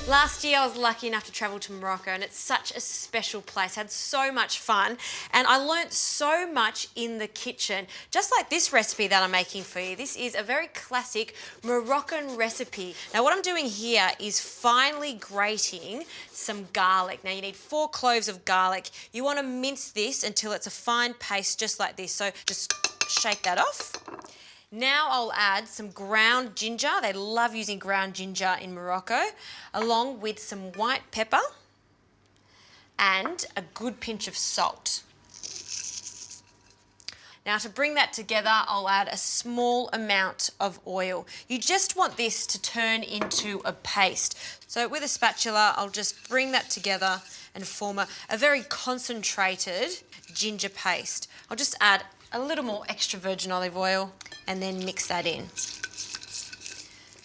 Last year I was lucky enough to travel to Morocco, and it's such a special place. I had so much fun and I learnt so much in the kitchen, just like this recipe that I'm making for you. This is a very classic Moroccan recipe. Now what I'm doing here is finely grating some garlic. Now you need 4 cloves of garlic. You want to mince this until it's a fine paste just like this. So just shake that off. Now I'll add some ground ginger. They love using ground ginger in Morocco, along with some white pepper and a good pinch of salt. Now to bring that together, I'll add a small amount of oil. You just want this to turn into a paste. So with a spatula, I'll just bring that together and form a very concentrated ginger paste. I'll just add a little more extra virgin olive oil and then mix that in.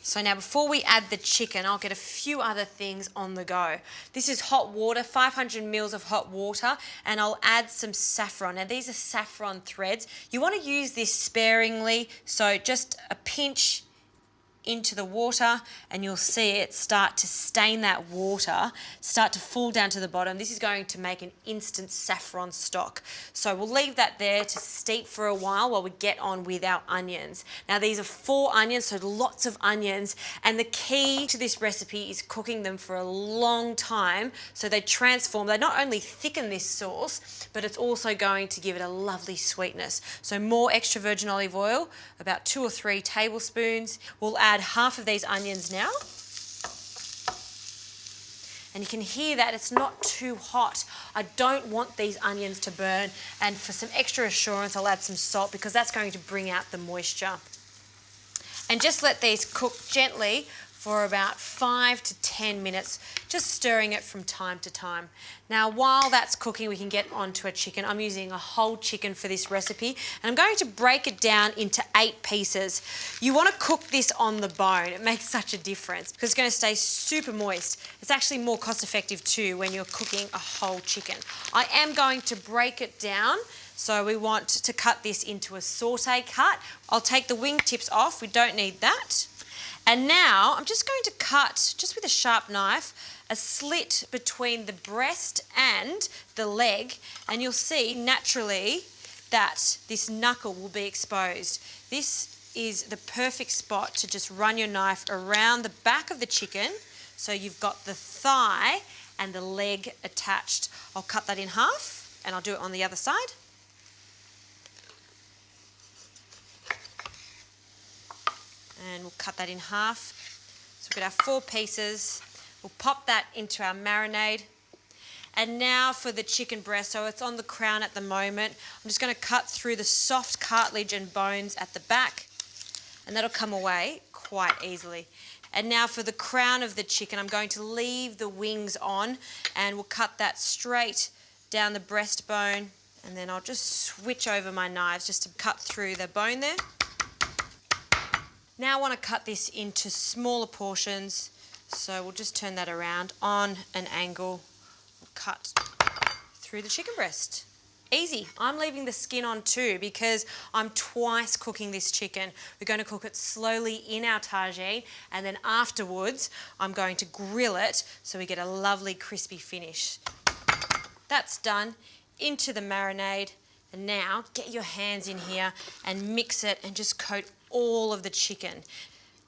So now before we add the chicken, I'll get a few other things on the go. This is hot water, 500 mils of hot water, and I'll add some saffron. Now these are saffron threads. You want to use this sparingly, so just a pinch into the water and you'll see it start to stain that water, start to fall down to the bottom. This is going to make an instant saffron stock. So we'll leave that there to steep for a while we get on with our onions. Now these are 4 onions, so lots of onions, and the key to this recipe is cooking them for a long time so they transform. They not only thicken this sauce, but it's also going to give it a lovely sweetness. So more extra virgin olive oil, about 2 or 3 tablespoons. We'll add half of these onions now. And you can hear that it's not too hot. I don't want these onions to burn, and for some extra assurance I'll add some salt because that's going to bring out the moisture. And just let these cook gently for about 5 to 10 minutes, just stirring it from time to time. Now while that's cooking, we can get onto a chicken. I'm using a whole chicken for this recipe, and I'm going to break it down into 8 pieces. You want to cook this on the bone. It makes such a difference because it's going to stay super moist. It's actually more cost effective too when you're cooking a whole chicken. I am going to break it down. So we want to cut this into a saute cut. I'll take the wing tips off, we don't need that. And now I'm just going to cut, just with a sharp knife, a slit between the breast and the leg, and you'll see naturally that this knuckle will be exposed. This is the perfect spot to just run your knife around the back of the chicken so you've got the thigh and the leg attached. I'll cut that in half and I'll do it on the other side. And we'll cut that in half. So we've got our 4 pieces. We'll pop that into our marinade. And now for the chicken breast, so it's on the crown at the moment. I'm just going to cut through the soft cartilage and bones at the back, and that'll come away quite easily. And now for the crown of the chicken, I'm going to leave the wings on, and we'll cut that straight down the breastbone, and then I'll just switch over my knives just to cut through the bone there. Now I want to cut this into smaller portions, so we'll just turn that around on an angle. We'll cut through the chicken breast. Easy. I'm leaving the skin on too because I'm twice cooking this chicken. We're going to cook it slowly in our tagine, and then afterwards I'm going to grill it so we get a lovely crispy finish. That's done. Into the marinade, and now get your hands in here and mix it and just coat all of the chicken.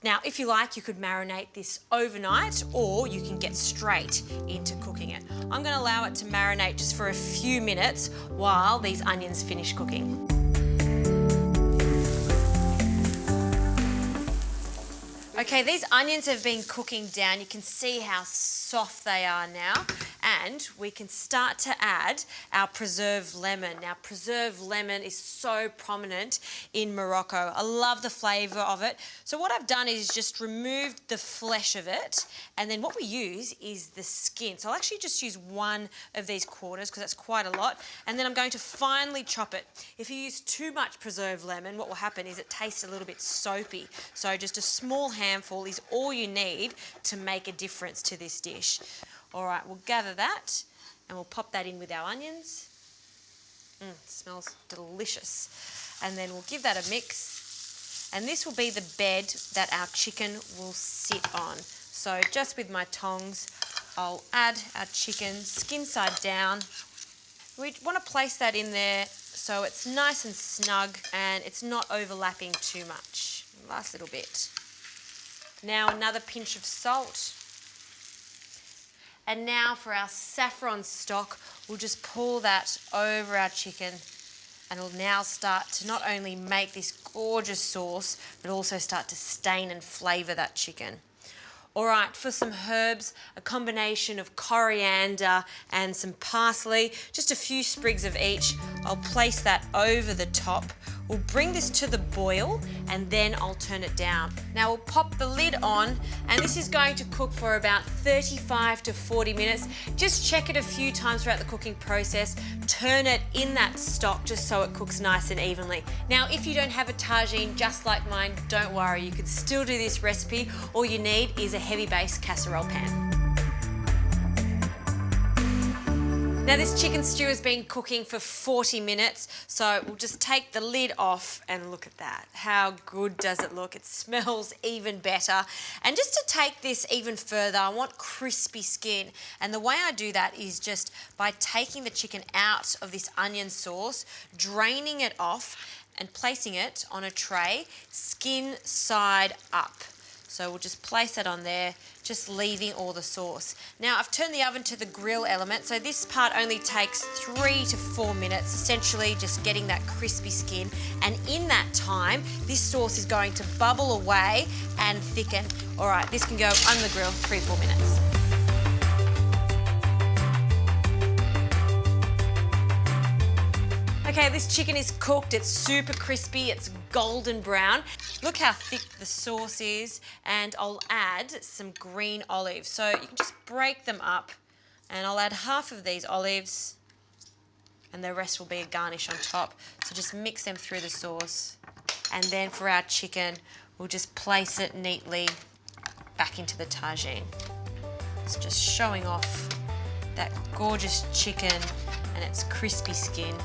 Now, if you like, you could marinate this overnight, or you can get straight into cooking it. I'm going to allow it to marinate just for a few minutes while these onions finish cooking. Okay, these onions have been cooking down. You can see how soft they are now, and we can start to add our preserved lemon. Now, preserved lemon is so prominent in Morocco. I love the flavour of it. So what I've done is just removed the flesh of it, and then what we use is the skin. So I'll actually just use 1 of these quarters because that's quite a lot, and then I'm going to finely chop it. If you use too much preserved lemon, what will happen is it tastes a little bit soapy. So just a small handful is all you need to make a difference to this dish. All right, we'll gather that and we'll pop that in with our onions. It smells delicious. And then we'll give that a mix. And this will be the bed that our chicken will sit on. So just with my tongs, I'll add our chicken skin side down. We want to place that in there so it's nice and snug and it's not overlapping too much. Last little bit. Now another pinch of salt. And now for our saffron stock, we'll just pour that over our chicken and it'll now start to not only make this gorgeous sauce, but also start to stain and flavour that chicken. All right, for some herbs, a combination of coriander and some parsley, just a few sprigs of each. I'll place that over the top. We'll bring this to the boil and then I'll turn it down. Now we'll pop the lid on and this is going to cook for about 35 to 40 minutes. Just check it a few times throughout the cooking process. Turn it in that stock just so it cooks nice and evenly. Now, if you don't have a tagine just like mine, don't worry, you can still do this recipe. All you need is a heavy base casserole pan. Now this chicken stew has been cooking for 40 minutes, so we'll just take the lid off and look at that. How good does it look? It smells even better. And just to take this even further, I want crispy skin. And the way I do that is just by taking the chicken out of this onion sauce, draining it off and placing it on a tray, skin side up. So we'll just place that on there, just leaving all the sauce. Now I've turned the oven to the grill element, so this part only takes 3 to 4 minutes, essentially just getting that crispy skin. And in that time, this sauce is going to bubble away and thicken. All right, this can go on the grill 3-4 minutes. Okay, this chicken is cooked, it's super crispy, it's golden brown. Look how thick the sauce is, and I'll add some green olives. So you can just break them up, and I'll add half of these olives, and the rest will be a garnish on top. So just mix them through the sauce. And then for our chicken, we'll just place it neatly back into the tagine. It's just showing off that gorgeous chicken and its crispy skin.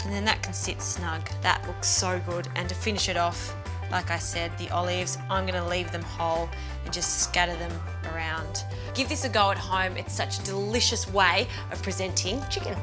And then that can sit snug. That looks so good. And to finish it off, like I said, the olives, I'm gonna leave them whole and just scatter them around. Give this a go at home. It's such a delicious way of presenting chicken.